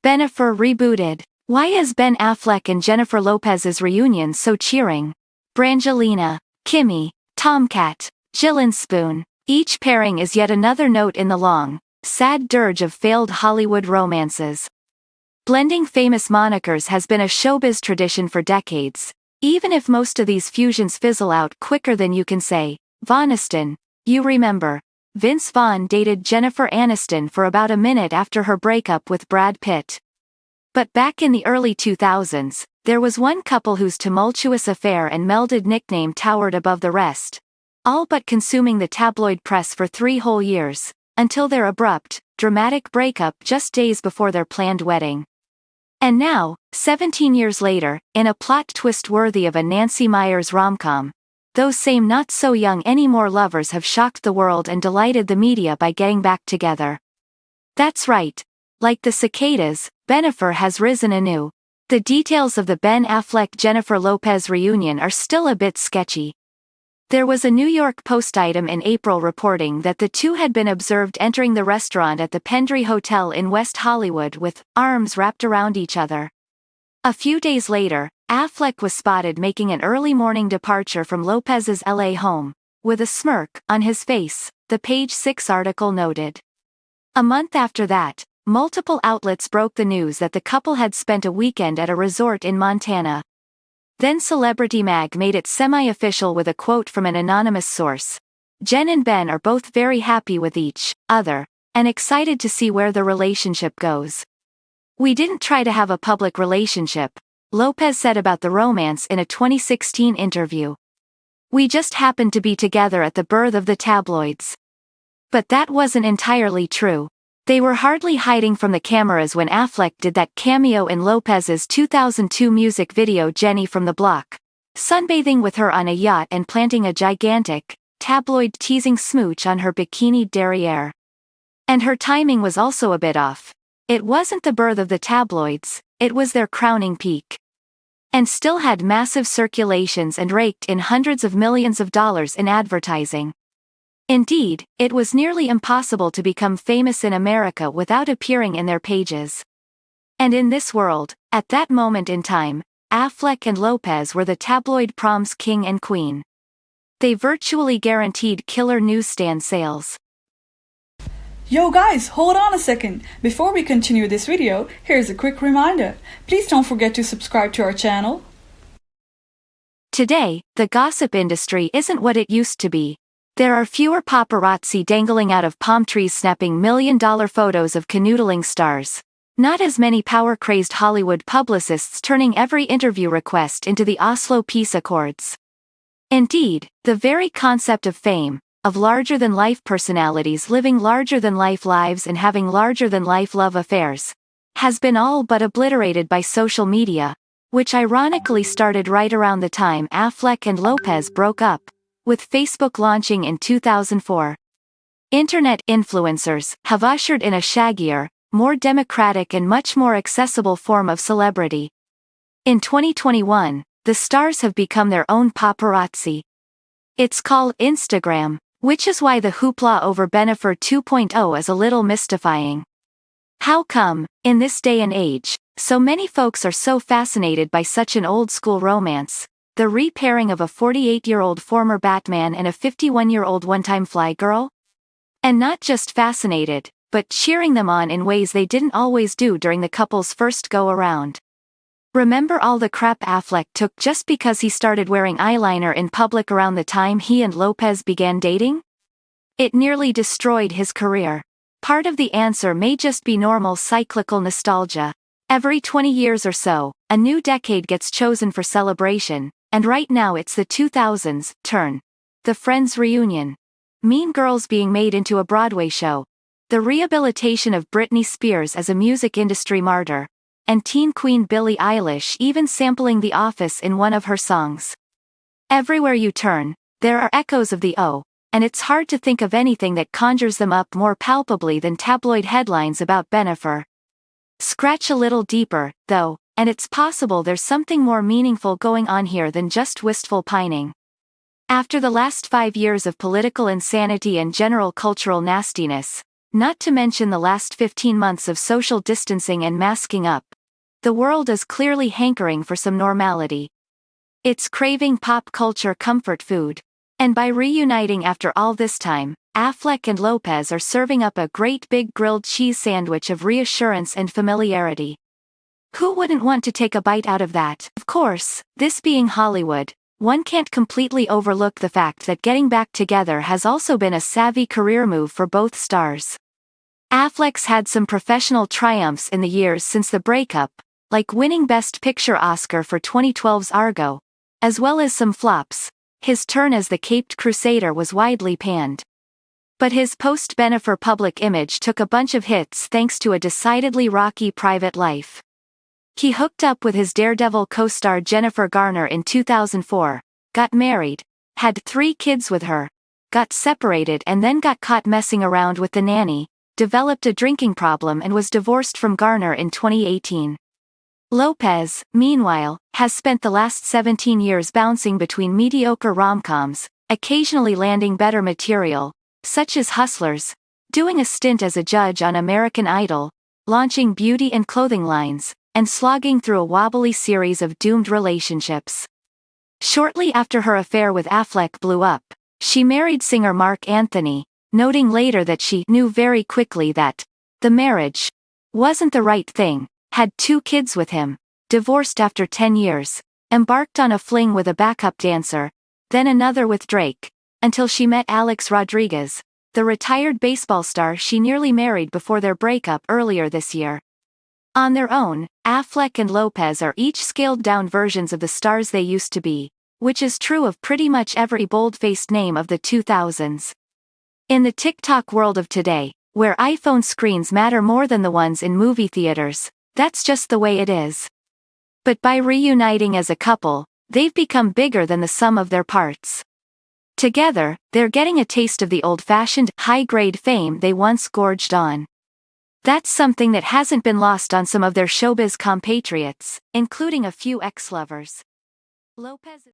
Bennifer rebooted. Why is Ben Affleck and Jennifer Lopez's reunion so cheering? Brangelina, Kimmy, Tomcat, Spoon. Each pairing is yet another note in the long, sad dirge of failed Hollywood romances. Blending famous monikers has been a showbiz tradition for decades, even if most of these fusions fizzle out quicker than you can say. Voniston, you remember. Vince Vaughn dated Jennifer Aniston for about a minute after her breakup with Brad Pitt. But back in the early 2000s, there was one couple whose tumultuous affair and melded nickname towered above the rest, all but consuming the tabloid press for 3 whole years, until their abrupt, dramatic breakup just days before their planned wedding. And now, 17 years later, in a plot twist worthy of a Nancy Meyers rom-com, those same not-so-young anymore lovers have shocked the world and delighted the media by getting back together. That's right. Like the cicadas, Bennifer has risen anew. The details of the Ben Affleck-Jennifer Lopez reunion are still a bit sketchy. There was a New York Post item in April reporting that the two had been observed entering the restaurant at the Pendry Hotel in West Hollywood with arms wrapped around each other. A few days later, Affleck was spotted making an early morning departure from Lopez's LA home, with a smirk on his face, the Page 6 article noted. A month after that, multiple outlets broke the news that the couple had spent a weekend at a resort in Montana. Then Celebrity Mag made it semi-official with a quote from an anonymous source. Jen and Ben are both very happy with each other, and excited to see where the relationship goes. We didn't try to have a public relationship, Lopez said about the romance in a 2016 interview. We just happened to be together at the birth of the tabloids. But that wasn't entirely true. They were hardly hiding from the cameras when Affleck did that cameo in Lopez's 2002 music video Jenny from the Block, sunbathing with her on a yacht and planting a gigantic, tabloid-teasing smooch on her bikini derriere. And her timing was also a bit off. It wasn't the birth of the tabloids, it was their crowning peak. And still had massive circulations and raked in hundreds of millions of dollars in advertising. Indeed, it was nearly impossible to become famous in America without appearing in their pages. And in this world, at that moment in time, Affleck and Lopez were the tabloid prom's king and queen. They virtually guaranteed killer newsstand sales. Yo guys, hold on a second. Before we continue this video, here's a quick reminder. Please don't forget to subscribe to our channel. Today, the gossip industry isn't what it used to be. There are fewer paparazzi dangling out of palm trees snapping million-dollar photos of canoodling stars. Not as many power-crazed Hollywood publicists turning every interview request into the Oslo Peace Accords. Indeed, the very concept of fame, of larger-than-life personalities living larger-than-life lives and having larger-than-life love affairs, has been all but obliterated by social media, which ironically started right around the time Affleck and Lopez broke up, with Facebook launching in 2004. Internet influencers have ushered in a shaggier, more democratic and much more accessible form of celebrity. In 2021, the stars have become their own paparazzi. It's called Instagram, which is why the hoopla over Bennifer 2.0 is a little mystifying. How come, in this day and age, so many folks are so fascinated by such an old-school romance? The repairing of a 48-year-old former Batman and a 51-year-old one-time Fly Girl? And not just fascinated, but cheering them on in ways they didn't always do during the couple's first go-around. Remember all the crap Affleck took just because he started wearing eyeliner in public around the time he and Lopez began dating? It nearly destroyed his career. Part of the answer may just be normal cyclical nostalgia. Every 20 years or so, a new decade gets chosen for celebration. And right now it's the 2000s turn. The Friends reunion. Mean Girls being made into a Broadway show. The rehabilitation of Britney Spears as a music industry martyr. And teen queen Billie Eilish even sampling The Office in one of her songs. Everywhere you turn, there are echoes of the O, and it's hard to think of anything that conjures them up more palpably than tabloid headlines about Bennifer. Scratch a little deeper, though, and it's possible there's something more meaningful going on here than just wistful pining. After the last 5 years of political insanity and general cultural nastiness, not to mention the last 15 months of social distancing and masking up. The world is clearly hankering for some normality. It's craving pop culture comfort food. And by reuniting after all this time, Affleck and Lopez are serving up a great big grilled cheese sandwich of reassurance and familiarity. Who wouldn't want to take a bite out of that? Of course, this being Hollywood, one can't completely overlook the fact that getting back together has also been a savvy career move for both stars. Affleck's had some professional triumphs in the years since the breakup, like winning Best Picture Oscar for 2012's Argo, as well as some flops. His turn as the Caped Crusader was widely panned. But his post-Bennifer public image took a bunch of hits thanks to a decidedly rocky private life. He hooked up with his Daredevil co-star Jennifer Garner in 2004, got married, had 3 kids with her, got separated and then got caught messing around with the nanny, developed a drinking problem and was divorced from Garner in 2018. Lopez, meanwhile, has spent the last 17 years bouncing between mediocre rom-coms, occasionally landing better material, such as Hustlers, doing a stint as a judge on American Idol, launching beauty and clothing lines, and slogging through a wobbly series of doomed relationships. Shortly after her affair with Affleck blew up, she married singer Mark Anthony, noting later that she knew very quickly that the marriage wasn't the right thing, had 2 kids with him, divorced after 10 years, embarked on a fling with a backup dancer, then another with Drake, until she met Alex Rodriguez, the retired baseball star she nearly married before their breakup earlier this year. On their own, Affleck and Lopez are each scaled-down versions of the stars they used to be, which is true of pretty much every bold-faced name of the 2000s. In the TikTok world of today, where iPhone screens matter more than the ones in movie theaters, that's just the way it is. But by reuniting as a couple, they've become bigger than the sum of their parts. Together, they're getting a taste of the old-fashioned, high-grade fame they once gorged on. That's something that hasn't been lost on some of their showbiz compatriots, including a few ex-lovers. Lopez